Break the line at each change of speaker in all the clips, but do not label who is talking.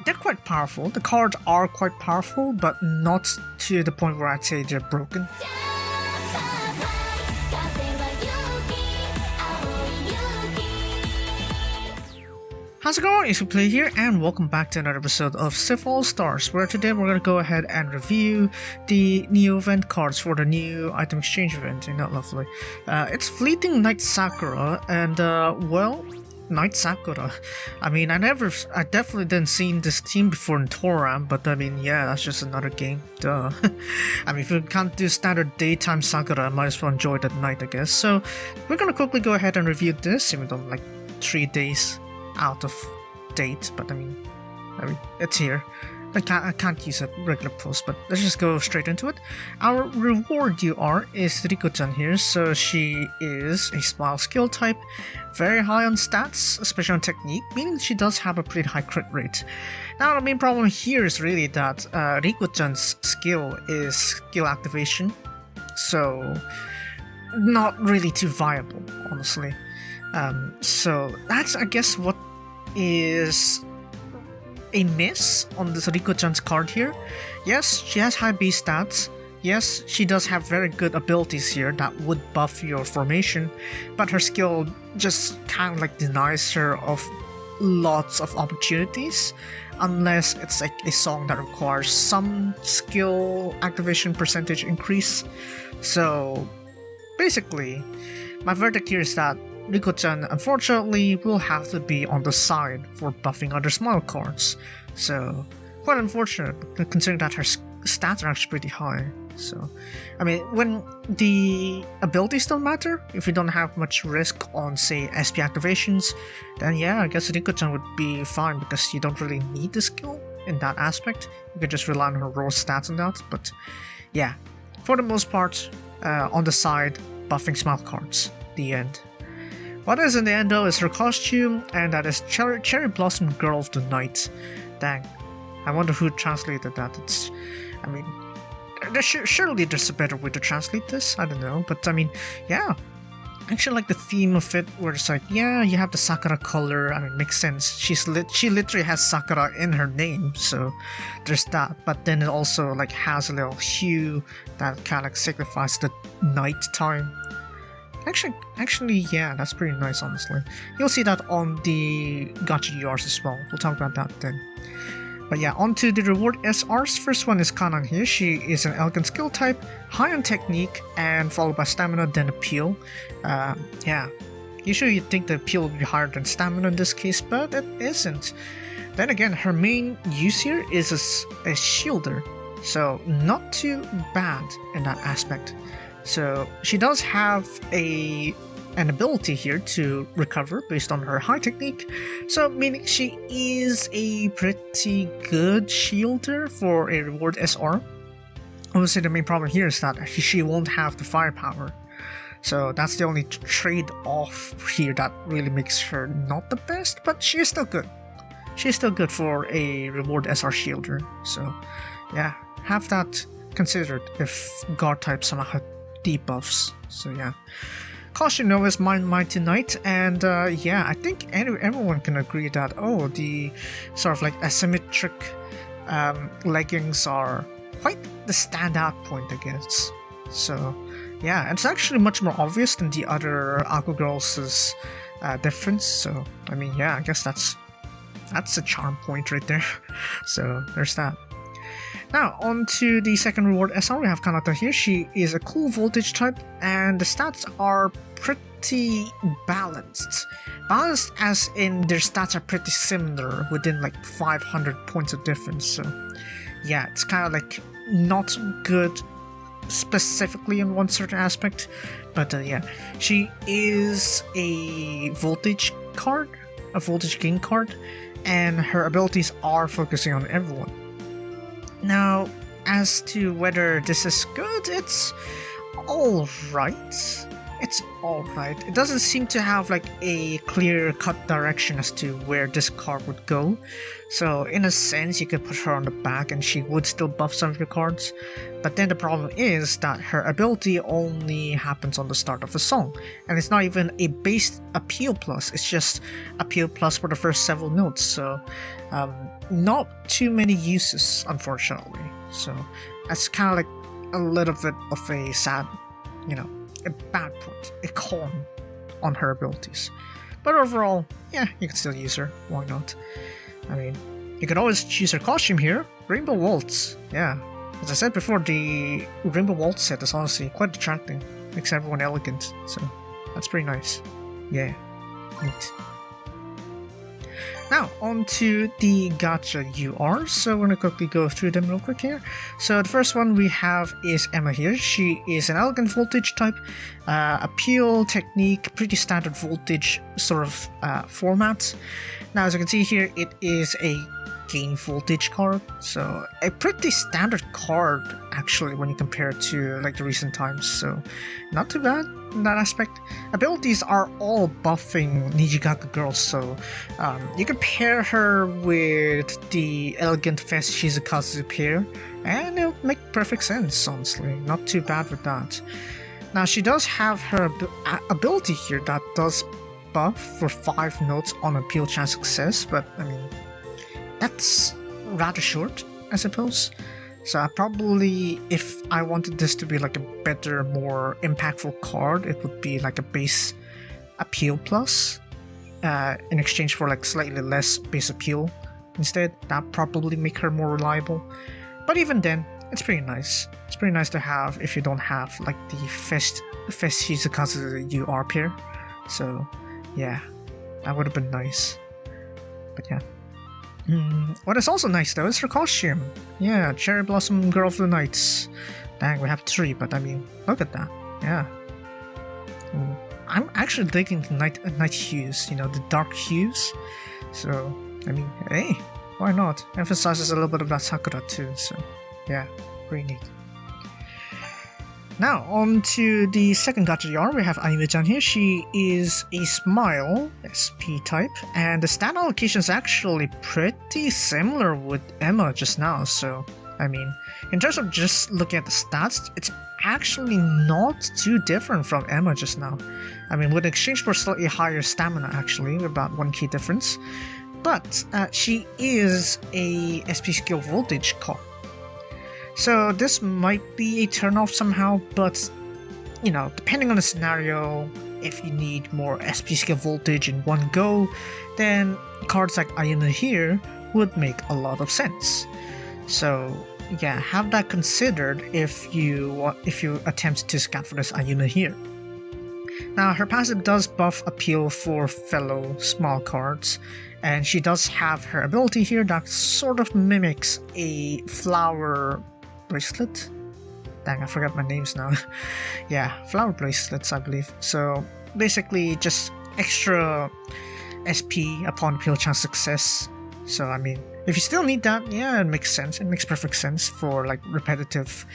they're quite powerful. The cards are quite powerful, but not to the point where I'd say they're broken. How's it going? XPPlayer here, and welcome back to another episode of SIF All-Stars, where today we're going to go ahead and review the new event cards for the new item exchange event. Ain't that lovely? It's Fleeting Night Sakura, and well, Night Sakura. I mean, I definitely didn't see this team before in Toram, but I mean, yeah, that's just another game. Duh. I mean, if you can't do standard daytime Sakura, I might as well enjoy it at night, I guess. So, we're gonna quickly go ahead and review this, even though I'm like 3 days out of date, but I mean, it's here. I can't use a regular post, but let's just go straight into it. Our reward UR is Riko-chan here, so she is a smile skill type, very high on stats, especially on technique, meaning she does have a pretty high crit rate. Now the main problem here is really that Riko-chan's skill is skill activation, so not really too viable, honestly. So that's, I guess, what is a miss on this Riko-chan's card here. Yes, she has high base stats. Yes, she does have very good abilities here that would buff your formation, but her skill just kind of like denies her of lots of opportunities, unless it's like a song that requires some skill activation percentage increase. So basically, my verdict here is that Riko-chan, unfortunately, will have to be on the side for buffing other smile cards. So, quite unfortunate, considering that her stats are actually pretty high. So, I mean, when the abilities don't matter, if you don't have much risk on, say, SP activations, then yeah, I guess Riko-chan would be fine because you don't really need the skill in that aspect. You can just rely on her raw stats on that. But yeah, for the most part, on the side, buffing smile cards. The end. What is in the end though is her costume, and that is Cherry Blossom Girl of the Night. Dang, I wonder who translated that. I mean, surely there's a better way to translate this, I don't know, but I mean, yeah. I actually like the theme of it, where it's like, yeah, you have the Sakura color, I mean, it makes sense. She literally has Sakura in her name, so there's that, but then it also like has a little hue that kind of like signifies the night time. Actually, yeah, that's pretty nice, honestly. You'll see that on the gacha URs as well. We'll talk about that then. But yeah, on to the reward SRs. First one is Kanan here. She is an elegant skill type, high on technique, and followed by stamina, then appeal. Yeah, usually you'd think the appeal would be higher than stamina in this case, but it isn't. Then again, her main use here is a shielder, so not too bad in that aspect. So she does have an ability here to recover based on her high technique, so meaning she is a pretty good shielder for a reward SR. Obviously the main problem here is that she won't have the firepower, so that's the only trade-off here that really makes her not the best, but she is still good. She is still good for a reward SR shielder, so yeah, have that considered if guard type somehow debuffs. So yeah, Caution though is Mighty Knight, and yeah, I think everyone can agree that the sort of like asymmetric leggings are quite the standout point, I guess. So yeah, it's actually much more obvious than the other Aqua Girls' difference. So I mean, yeah, I guess that's a charm point right there. So there's that. Now, on to the second reward SR, we have Kanata here. She is a cool voltage type, and the stats are pretty balanced. Balanced as in their stats are pretty similar, within like 500 points of difference. So yeah, it's kind of like not good specifically in one certain aspect, but yeah, she is a voltage card, a voltage gain card, and her abilities are focusing on everyone. Now, as to whether this is good, it's alright. It's alright. It doesn't seem to have like a clear-cut direction as to where this card would go. So in a sense, you could put her on the back and she would still buff some of your cards. But then the problem is that her ability only happens on the start of a song. And it's not even a base appeal plus, it's just appeal plus for the first several notes. So not too many uses, unfortunately. So that's kind of like a little bit of a sad, a bad point, a con on her abilities. But overall, yeah, you can still use her. Why not? I mean, you can always choose her costume here. Rainbow Waltz. Yeah. As I said before, the Rainbow Waltz set is honestly quite attracting. Makes everyone elegant. So, that's pretty nice. Yeah. Neat. Now, on to the gacha URs. So we're going to quickly go through them real quick here. So the first one we have is Emma here. She is an elegant voltage type, appeal, technique, pretty standard voltage sort of format. Now, as you can see here, it is a gain voltage card, so a pretty standard card actually when you compare it to like the recent times, so not too bad in that aspect. Abilities are all buffing Nijigaku girls, so you can pair her with the elegant Fest Shizukazu pair and it'll make perfect sense, honestly. Not too bad with that. Now she does have her ability here that does buff for 5 notes on appeal chance success, but I mean that's rather short, I suppose. So I probably, if I wanted this to be like a better, more impactful card, it would be like a base appeal plus in exchange for like slightly less base appeal instead. That'd probably make her more reliable. But even then, it's pretty nice. It's pretty nice to have if you don't have like the Fest Shizukazu UR pair. So yeah, that would have been nice. But yeah. What is also nice though is her costume. Yeah, Cherry Blossom Girl of the Nights. Dang, we have 3, but I mean, look at that. Yeah. I'm actually digging the night hues, the dark hues. So, I mean, hey, why not? Emphasizes a little bit of that Sakura too, so yeah, pretty neat. Now, on to the second gacha yarn, we have Ayume-chan here. She is a Smile SP type, and the stat allocation is actually pretty similar with Emma just now, so, I mean, in terms of just looking at the stats, it's actually not too different from Emma just now. I mean, with exchange for slightly higher stamina, actually, about 1 key difference, but she is a SP skill voltage card. So this might be a turn-off somehow, but, depending on the scenario, if you need more SP skill voltage in one go, then cards like Ayumu here would make a lot of sense. So yeah, have that considered if you attempt to scout for this Ayumu here. Now her passive does buff appeal for fellow small cards, and she does have her ability here that sort of mimics a flower bracelet. Dang, I forgot my names now. Yeah, flower bracelets, I believe. So basically just extra SP upon appeal chance success. So I mean, if you still need that, yeah, it makes sense. It makes perfect sense for like repetitive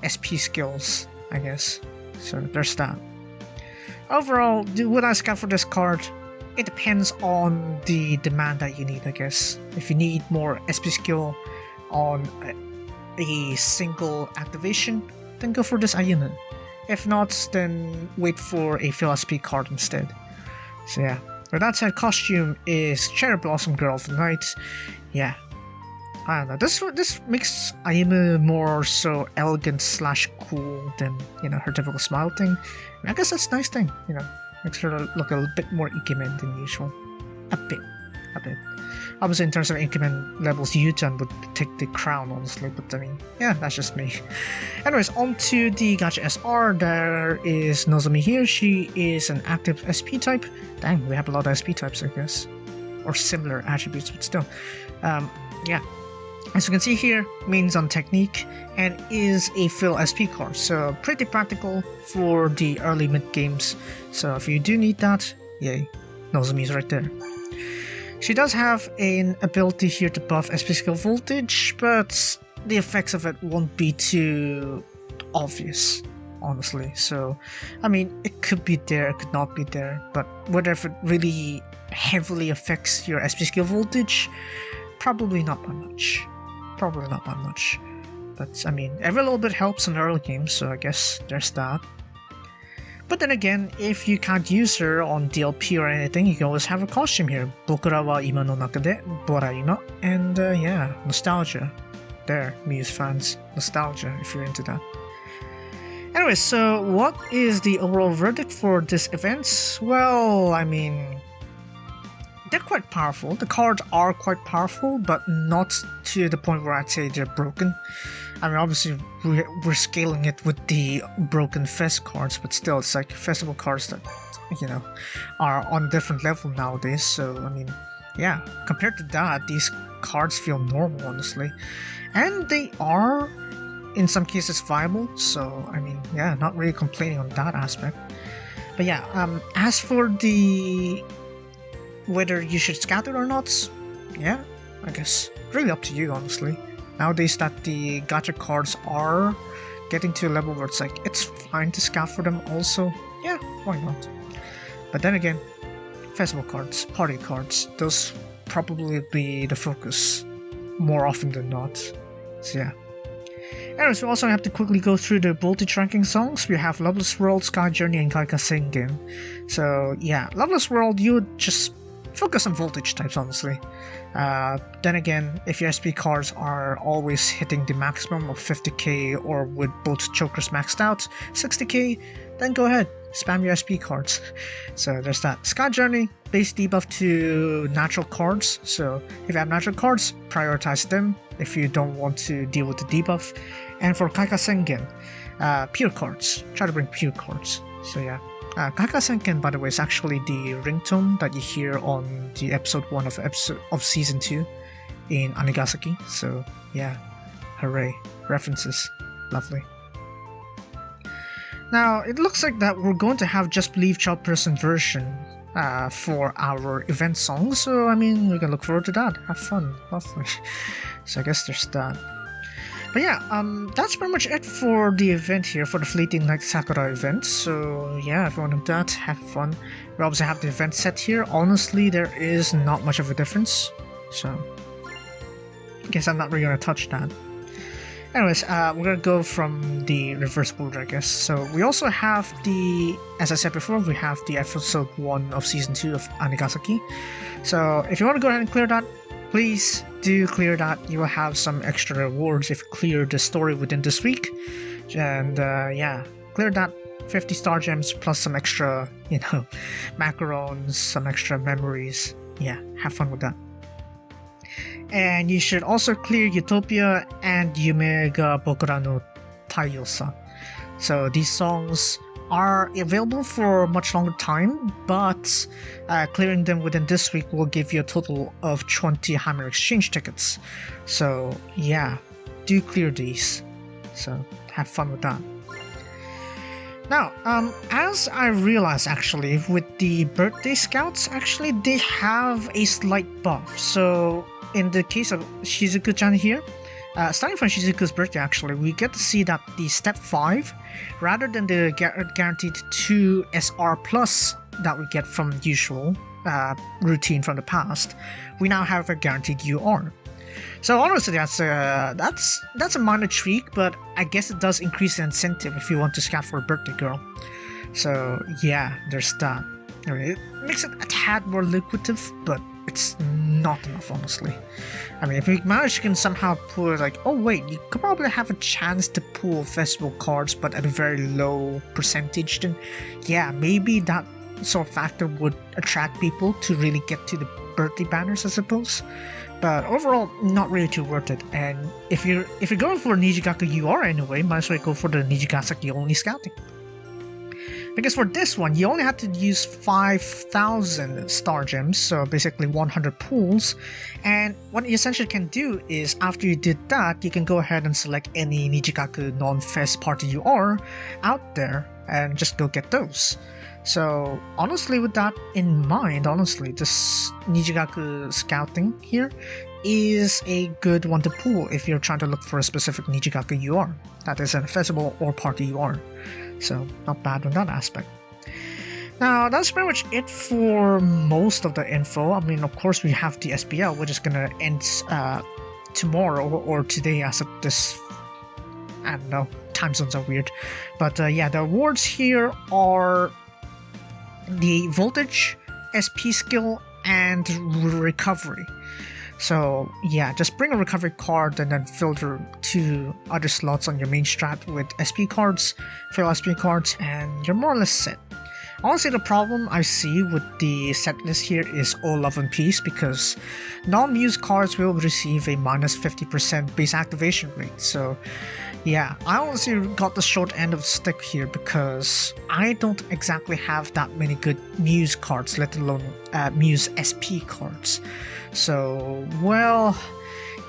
SP skills, I guess. So there's that. Overall, would I scout for this card? It depends on the demand that you need, I guess. If you need more SP skill on a single activation, then go for this Ayumu. If not, then wait for a fill SP card instead. So yeah, with that said, costume is Cherry Blossom Girl of the Night. Yeah, I don't know, this makes Ayumu more so elegant / cool than, her typical smile thing. I guess that's a nice thing, makes her look a bit more Ikemen than usual. A bit. Obviously, in terms of Ikemen levels, Yu-chan would take the crown, honestly, but I mean, yeah, that's just me. Anyways, on to the gacha SR, there is Nozomi here. She is an active SP type. Dang, we have a lot of SP types, I guess. Or similar attributes, but still. Yeah. As you can see here, mains on technique, and is a fill SP card, so pretty practical for the early mid games. So if you do need that, yay, Nozomi's right there. She does have an ability here to buff SP skill voltage, but the effects of it won't be too obvious. honestly. So, I mean, it could be there, it could not be there, but whether if it really heavily affects your SP skill voltage, probably not by much. Probably not by much. But, I mean, every little bit helps in early games, so I guess there's that. But then again, if you can't use her on DLP or anything, you can always have a costume here. Bokura wa ima no naka de borai no. And yeah, nostalgia. There, Muse fans. Nostalgia, if you're into that. Anyway, so what is the overall verdict for this event? Well, I mean, they're quite powerful. The cards are quite powerful, but not to the point where I'd say they're broken. I mean, obviously, we're scaling it with the broken fest cards, but still, it's like festival cards that, you know, are on a different level nowadays. So, I mean, yeah, compared to that, these cards feel normal, honestly. And they are, in some cases, viable. So, I mean, yeah, not really complaining on that aspect. But yeah, as for the whether you should scatter or not, yeah, I guess really up to you, honestly. Nowadays that the gacha cards are getting to a level where it's like, it's fine to scout for them also, yeah, why not? But then again, festival cards, party cards, those probably be the focus more often than not, so yeah. Anyways, we also have to quickly go through the voltage ranking songs. We have Loveless World, Sky Journey, and Kaika Sengen. So yeah, Loveless World, you would just focus on voltage types, honestly. Then again, if your SP cards are always hitting the maximum of 50k or with both chokers maxed out 60k, then go ahead, spam your SP cards. So there's that. Sky Journey, base debuff to natural cards, so if you have natural cards, prioritize them if you don't want to deal with the debuff. And for Kaika Sengen, pure cards, try to bring pure cards. So yeah. Kaika Senken, by the way, is actually the ringtone that you hear on the episode 1 of season 2 in Anigasaki. So yeah, hooray, references, lovely. Now it looks like that we're going to have Just Believe Child Person version for our event song. So I mean, we can look forward to that. Have fun, lovely. So I guess there's that. But yeah, that's pretty much it for the event here, for the Fleeting Night Sakura event. So yeah, if you want to do that, have fun. We obviously have the event set here. Honestly, there is not much of a difference. So, I guess I'm not really going to touch that. Anyways, we're going to go from the reverse order, I guess. So we also have the, as I said before, we have the episode 1 of season 2 of Anigasaki. So if you want to go ahead and clear that, please do clear that. You will have some extra rewards if you clear the story within this week. And yeah, clear that 50 star gems plus some extra, you know, macarons, some extra memories. Yeah, have fun with that. And you should also clear Utopia and Yume ga Bokura no Taiyo-sa. So these songs are available for a much longer time, but clearing them within this week will give you a total of 20 Hammer Exchange tickets. So yeah, do clear these. So have fun with that. Now, as I realized actually, with the birthday scouts, actually they have a slight buff. So in the case of Shizuku-chan here, starting from Shizuku's birthday actually, we get to see that the step 5, rather than the guaranteed 2 SR plus that we get from the usual routine from the past, we now have a guaranteed UR. So honestly, that's a minor tweak, but I guess it does increase the incentive if you want to scout for a birthday girl. So yeah, there's that. I mean, it makes it a tad more lucrative, but it's not enough, honestly. I mean, if you manage, you can somehow pull like, oh wait, you could probably have a chance to pull festival cards, but at a very low percentage, then yeah, maybe that sort of factor would attract people to really get to the birthday banners, I suppose. But overall, not really too worth it. And if you're going for Nijigaku UR anyway, might as well go for the Nijigasaki only scouting. Because for this one, you only have to use 5,000 star gems, so basically 100 pools. And what you essentially can do is, after you did that, you can go ahead and select any Nijigaku non-fest party UR out there and just go get those. So honestly, with that in mind, honestly, this Nijigaku scouting here is a good one to pull if you're trying to look for a specific Nijigaku UR that is a festival or party UR. So not bad on that aspect. Now that's pretty much it for most of the info. I mean, of course we have the SPL, which is gonna end tomorrow or today as of this. I don't know, time zones are weird. But yeah, the awards here are the voltage, SP skill, and recovery. So yeah, just bring a recovery card and then filter 2 other slots on your main strat with SP cards, fill SP cards, and you're more or less set. Honestly, the problem I see with the set list here is all love and peace, because non-muse cards will receive a minus 50% base activation rate. So yeah, I honestly got the short end of the stick here because I don't exactly have that many good muse cards, let alone muse SP cards. So, well,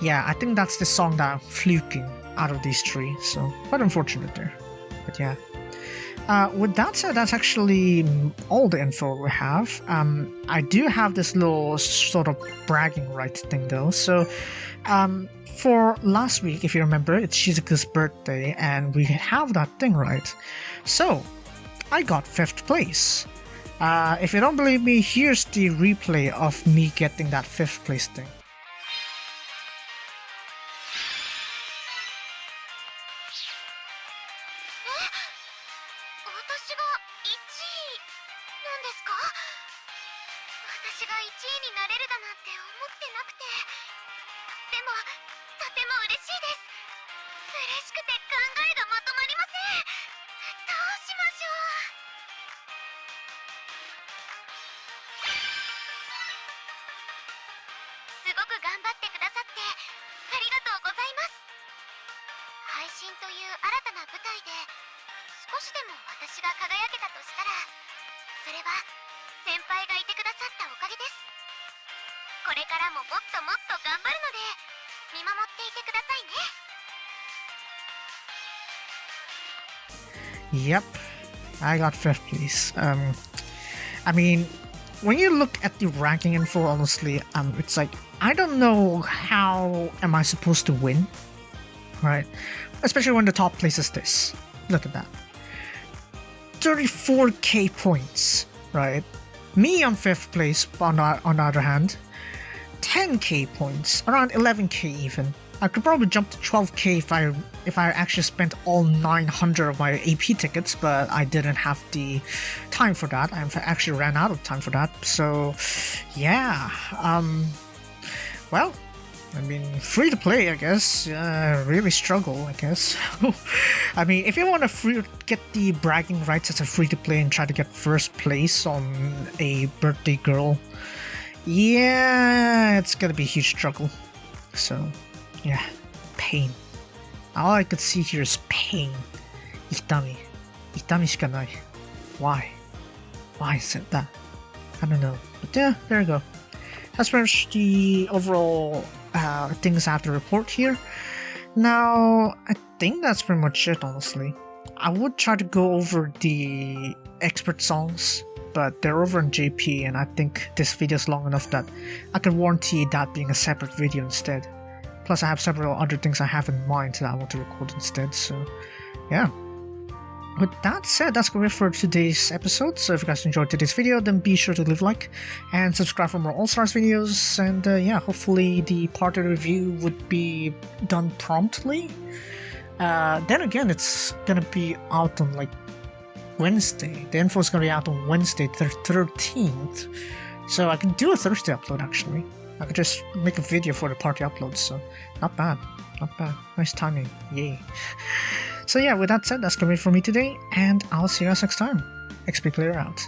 yeah, I think that's the song that I'm fluking out of these 3, so quite unfortunate there. But yeah. With that said, that's actually all the info we have. I do have this little sort of bragging rights thing though. So, for last week, if you remember, it's Shizuku's birthday, and we have that thing right. So, I got 5th place. If you don't believe me, here's the replay of me getting that 5th place thing. Yep, I got 5th place. I mean, when you look at the ranking info, honestly, it's like, I don't know how am I supposed to win, right? Especially when the top place is this. Look at that. 34k points, right? Me on 5th place, on the other hand, 10k points, around 11k even. I could probably jump to 12k if I actually spent all 900 of my AP tickets, but I didn't have the time for that. I actually ran out of time for that. So yeah, well, I mean, free to play, I guess. Really struggle, I guess. I mean, if you want to get the bragging rights as a free to play and try to get 1st place on a birthday girl, yeah, it's gonna be a huge struggle. So yeah, pain. All I could see here is pain. Itami. Itami shika nai. Why? Why is it that? I don't know. But yeah, there you go. That's pretty much the overall things I have to report here. Now, I think that's pretty much it, honestly. I would try to go over the expert songs, but they're over on JP, and I think this video is long enough that I can warranty that being a separate video instead. Plus, I have several other things I have in mind that I want to record instead, so yeah. With that said, that's going to be it for today's episode. So if you guys enjoyed today's video, then be sure to leave a like and subscribe for more All-Stars videos. And yeah, hopefully the part of the review would be done promptly. Then again, it's going to be out on like Wednesday. The info is going to be out on Wednesday, the 13th. So I can do a Thursday upload actually. I could just make a video for the party uploads, so not bad. Not bad. Nice timing. Yay. So yeah, with that said, that's going to be it for me today, and I'll see you guys next time. XPPlayer out.